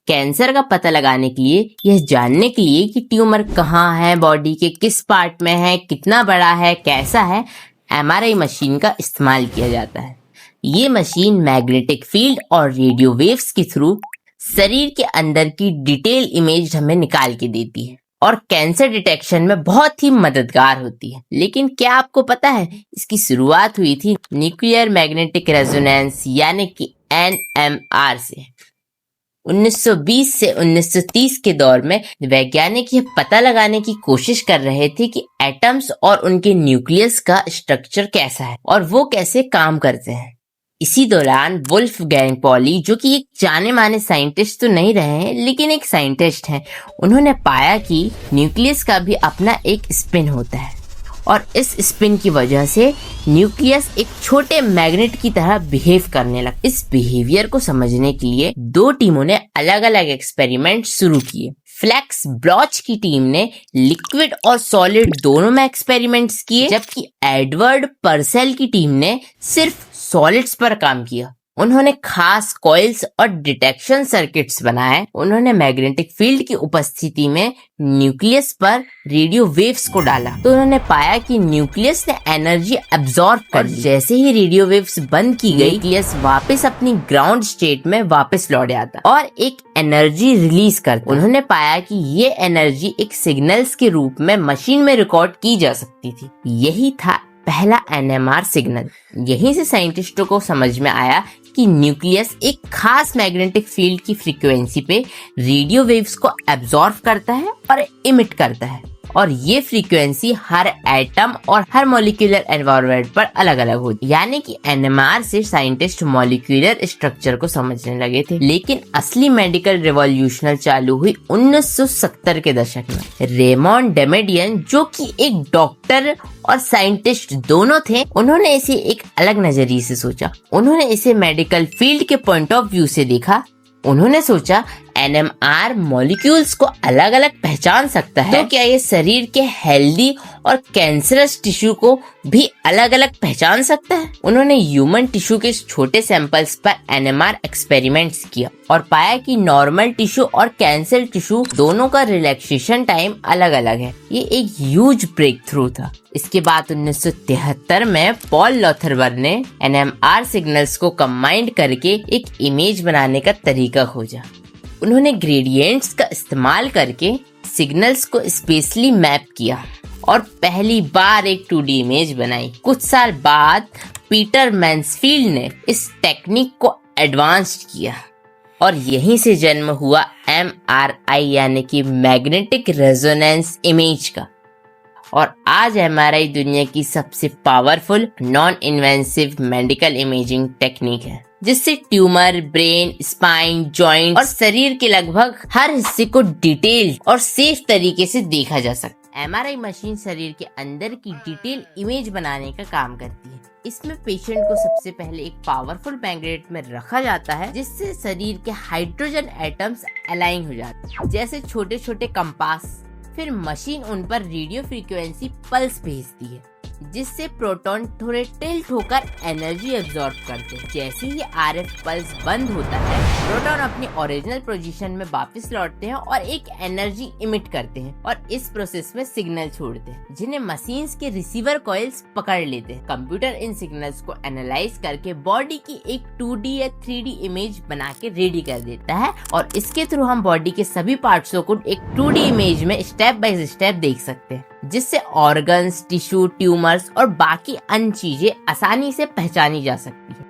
Cancer का पता लगाने के लिए, यह जानने के लिए कि ट्यूमर कहाँ है, बॉडी के किस पार्ट में है, कितना बड़ा है, कैसा है, एमआरआई मशीन का इस्तेमाल किया जाता है। ये मशीन मैग्नेटिक फील्ड और रेडियो वेव्स के थ्रू शरीर के अंदर की डिटेल इमेज हमें निकाल के देती है और कैंसर डिटेक्शन में बहुत ही मददगार होती है। लेकिन क्या आपको पता है, इसकी शुरुआत हुई थी न्यूक्लियर मैग्नेटिक रेजोनेंस यानी कि एनएमआर से। 1920 से 1930 के दौर में वैज्ञानिक यह पता लगाने की कोशिश कर रहे थे कि एटम्स और उनके न्यूक्लियस का स्ट्रक्चर कैसा है और वो कैसे काम करते हैं। इसी दौरान वुल्फगैंग पॉली, जो कि एक जाने माने साइंटिस्ट तो नहीं रहे हैं लेकिन एक साइंटिस्ट हैं, उन्होंने पाया कि न्यूक्लियस का भी अपना एक स्पिन होता है और इस स्पिन की वजह से न्यूक्लियस एक छोटे मैग्नेट की तरह बिहेव करने लगा। इस बिहेवियर को समझने के लिए दो टीमों ने अलग अलग एक्सपेरिमेंट शुरू किए। फ्लेक्स ब्लॉच की टीम ने लिक्विड और सॉलिड दोनों में एक्सपेरिमेंट्स किए, जबकि एडवर्ड पर्सेल की टीम ने सिर्फ सॉलिड्स पर काम किया। उन्होंने खास कॉइल्स और डिटेक्शन सर्किट्स बनाए। उन्होंने मैग्नेटिक फील्ड की उपस्थिति में न्यूक्लियस पर रेडियो वेव्स को डाला तो उन्होंने पाया कि न्यूक्लियस ने एनर्जी एब्जॉर्ब कर ली। जैसे ही रेडियो वेव्स बंद की गई, न्यूक्लियस वापस अपनी ग्राउंड स्टेट में वापस लौट आता और एक एनर्जी रिलीज करता। उन्होंने पाया कि ये एनर्जी एक सिग्नल्स के रूप में मशीन में रिकॉर्ड की जा सकती थी। यही था पहला एनएमआर सिग्नल। यहीं से साइंटिस्टों को समझ में आया कि न्यूक्लियस एक खास मैग्नेटिक फील्ड की फ्रीक्वेंसी पे रेडियो वेव्स को एब्जॉर्ब करता है और इमिट करता है, और ये फ्रीक्वेंसी हर एटम और हर मॉलिक्यूलर एनवायरनमेंट पर अलग अलग होती है। यानी कि एनएमआर से साइंटिस्ट मॉलिक्यूलर स्ट्रक्चर को समझने लगे थे। लेकिन असली मेडिकल रिवॉल्यूशन चालू हुई 1970 के दशक में। रेमोंड डेमेडियन, जो कि एक डॉक्टर और साइंटिस्ट दोनों थे, उन्होंने इसे एक अलग नजरिए से सोचा। उन्होंने इसे मेडिकल फील्ड के पॉइंट ऑफ व्यू से देखा। उन्होंने सोचा एनएमआर मॉलिक्यूल्स को अलग अलग पहचान सकता है, तो क्या ये शरीर के हेल्दी और कैंसरस टिश्यू को भी अलग अलग पहचान सकता है? उन्होंने ह्यूमन टिश्यू के छोटे सैंपल्स पर एनएमआर एक्सपेरिमेंट्स किया और पाया कि नॉर्मल टिश्यू और कैंसर टिश्यू दोनों का रिलैक्सेशन टाइम अलग अलग है। ये एक ह्यूज ब्रेक थ्रू था। इसके बाद 1973 में पॉल लॉथरबर ने एनएमआर सिग्नल्स को कंबाइंड करके एक इमेज बनाने का तरीका खोजा। उन्होंने ग्रेडियंट्स का इस्तेमाल करके सिग्नल्स को स्पेशली मैप किया और पहली बार एक 2D इमेज बनाई। कुछ साल बाद पीटर मैन्सफील्ड ने इस टेक्निक को एडवांस किया और यहीं से जन्म हुआ MRI यानी कि मैग्नेटिक रेजोनेंस इमेज का। और आज MRI दुनिया की सबसे powerful non invasive medical imaging technique है, जिससे ट्यूमर, ब्रेन, स्पाइन, जॉइंट और शरीर के लगभग हर हिस्से को डिटेल और सेफ तरीके से देखा जा सकता है। MRI मशीन शरीर के अंदर की डिटेल इमेज बनाने का काम करती है। इसमें पेशेंट को सबसे पहले एक पावरफुल मैग्नेट में रखा जाता है, जिससे शरीर के हाइड्रोजन एटम्स अलाइन हो जाते हैं जैसे छोटे छोटे कंपास। फिर मशीन उन पर रेडियो फ्रीक्वेंसी पल्स भेजती है, जिससे प्रोटॉन थोड़े टिल्ट होकर एनर्जी एब्जॉर्ब करते हैं। जैसे ही RF पल्स बंद होता है, प्रोटॉन अपनी ओरिजिनल पोजीशन में वापस लौटते हैं और एक एनर्जी इमिट करते हैं और इस प्रोसेस में सिग्नल छोड़ते हैं, जिन्हें मशीन्स के रिसीवर कॉइल्स पकड़ लेते हैं। कंप्यूटर इन सिग्नल्स को एनालाइज करके बॉडी की एक 2D या 3D इमेज बना के रेडी कर देता है और इसके थ्रू हम बॉडी के सभी पार्ट्सों को एक 2D इमेज में स्टेप बाय स्टेप देख सकते हैं, जिससे ऑर्गन्स, टिश्यू, ट्यूमर्स और बाकी अन्य चीजें आसानी से पहचानी जा सकती है।